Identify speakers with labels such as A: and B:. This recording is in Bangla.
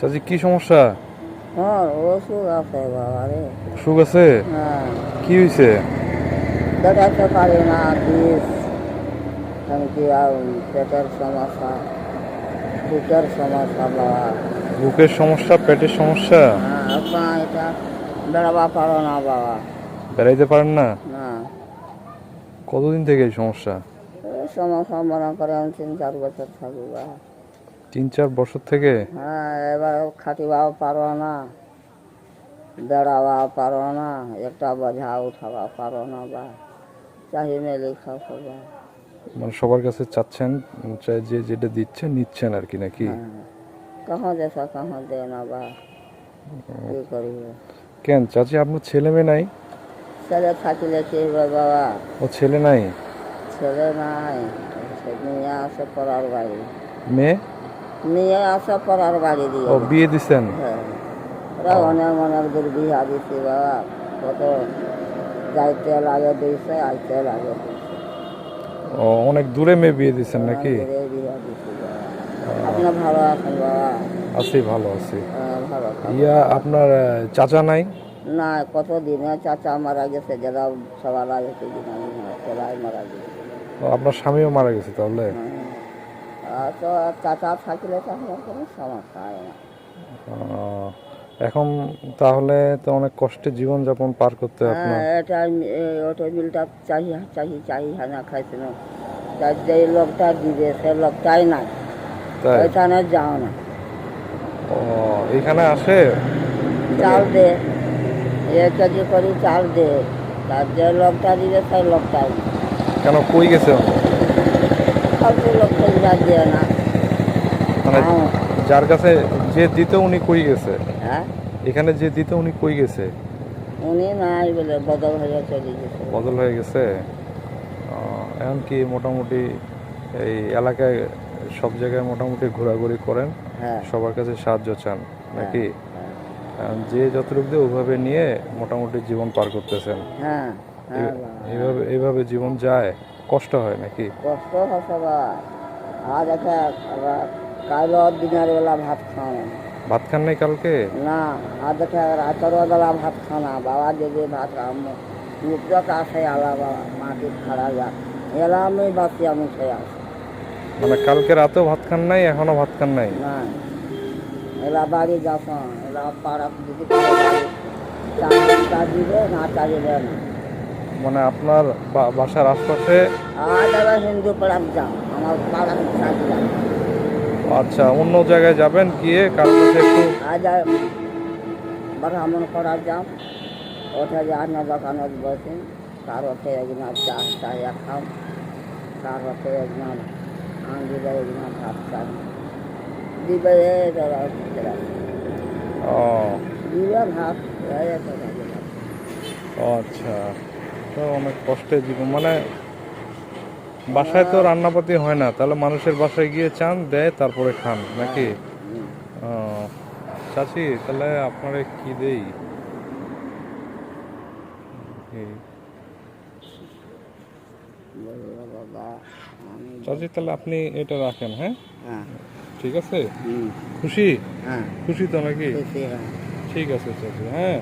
A: চাচি কি সমস্যা?
B: অসুখ আছে বাবা রে।
A: অসুখ আছে?
B: হ্যাঁ,
A: কি হয়েছে?
B: দেখাতে পারি না, বিষ, এমনকি পেটের সমস্যা, বুকের সমস্যা বাবা।
A: বুকের সমস্যা, পেটের সমস্যা?
B: হ্যাঁ, এটা বেড়াবা পারো না বাবা।
A: বেড়াইতে পারেন না?
B: না,
A: কতদিন থেকে এই সমস্যা?
B: এই সমস্যা মনে করেন 3-4 বছর থাকবো বাবা।
A: 3-4 বছর থেকে?
B: হ্যাঁ, এবার খাটিবাও পারো না, বেড়াবা পারো না, একটা বোঝা উঠাবা পারো না বা চাহি মেলে খাও বা।
A: মানে সবার কাছে চাচ্ছেন, যে যেটা দিচ্ছে নিচ্ছেন আর কি, নাকি?
B: कहाँ जैसा कहाँ देना बा, কি করিবে।
A: কেন চাচি, আপনার ছেলে মেয়ে নাই?
B: ছেলে থাকলে কি হবে বাবা,
A: ও ছেলে নাই?
B: ছেলে নাই, নিয়ে আসে পড়ার বাড়ি,
A: মেয়ে?
B: নিয়ে আসে পড়ার বাড়ি দিয়ে।
A: ও বিয়ে দিছেন?
B: হ্যাঁ, ওরা অনেক অনেক দূর বিয়া দিছি বাবা, কত যাইতে লাগে দিয়েছে, আইতে লাগে দিয়েছে।
A: ও অনেক দূরে মেয়ে বিয়ে দিছেন নাকি?
B: বিয়া দিছি বাবা। আপনি ভালো আছেন বাবা?
A: আছি, ভালো আছি।
B: ভালো থাকুন।
A: ইয়া আপনার চাচা নাই?
B: না, কত দিনে চাচা মারা গেছে, যারা সবার আগে দিন আমি সবাই মারা গেছে।
A: ও, আপনার স্বামীও মারা গেছে তাহলে?
B: তো চাচা থাকলে তাহলে কোনো সমস্যা হয় না।
A: এখন তাহলে তো অনেক কষ্টে জীবনযাপন পার করতে হয় আপনার।
B: এটা অটো বিলটা চাহি চাহি চাহি না খাইছিল, যে লোকটা দিবে সে লোকটাই নাই,
A: তাই?
B: ওইখানে যাও না।
A: ও, এখানে আসে?
B: চাল দে, 1 কেজি করে চাল দে, তার যে লোকটা দিবে সেই লোকটাই না।
A: কেন, কই গেছে উনি?
B: ফালতু লোকটা দিয়ে না।
A: মানে যার কাছে যে দিত উনি কই গেছে?
B: হ্যাঁ,
A: এখানে যে দিত উনি কই গেছে?
B: উনি নাই বলে বদল হয়ে চলে গেছে।
A: বদল হয়ে গেছে? এখন কি মোটামুটি এই এলাকায় সব জায়গায় মোটামুটি ঘোরাঘুরি করেন?
B: হ্যাঁ,
A: সবার কাছে সাহায্য চান নাকি?
B: হ্যাঁ,
A: এখন যে যতটুকু দিয়ে ওইভাবে নিয়ে মোটামুটি জীবন পার করতেছেন।
B: হ্যাঁ, হ্যাঁ,
A: এইভাবে এইভাবে জীবন যায়, কষ্ট হয় নাকি?
B: কষ্ট হচ্ছে বা। আজ একটা কাইল দিনের বেলা ভাত খাওয়া
A: ভাত খান নাই কালকে?
B: না, আজ একটা রাতের বেলা ভাত খানা বাবা, যদি ভাত মুখটা আসে আলা বাবা, মাটি খাড়া যাক এলা আমি বাঁচি, আমি সে আসি
A: মানে কালকে রাতেও ভাত খান নাই, এখনো ভাত খান নাই?
B: না। এলা বাড়ি যাস, এলা পাড়া যদি চা দিবে না, চা দিবে না।
A: মানে আপনার বাসার আশপাশে?
B: আজ এবার হিন্দু পাড়ার যাও, আমার পাড়া চা দিলাম।
A: আচ্ছা, অন্য জায়গায় যাবেন, গিয়ে কারোর কাছে একটু।
B: আজ ব্রাহ্মণ করার যাও, ওঠে যে আন্ন দোকানে বসেন, তার হচ্ছে একদিন চা চাইয়া খাও, তার হচ্ছে একদিন দিবে, একদিন ভাত চাই দিবে,
A: ও
B: দিবে ভাত।
A: আচ্ছা, তো অনেক কষ্টের জীবন। মানে বাসায় তো রান্নাপাতি হয় না, তাহলে মানুষের বাসায় গিয়ে চান দেয়, তারপরে খান নাকি? ও চাচি, তাহলে আপনারে কি দেই? চাচি তাহলে আপনি এটা রাখেন, হ্যাঁ?
B: হ্যাঁ,
A: ঠিক আছে? খুশি?
B: হ্যাঁ,
A: খুশি তো নাকি?
B: খুশি, হ্যাঁ।
A: ঠিক আছে চাচি, হ্যাঁ।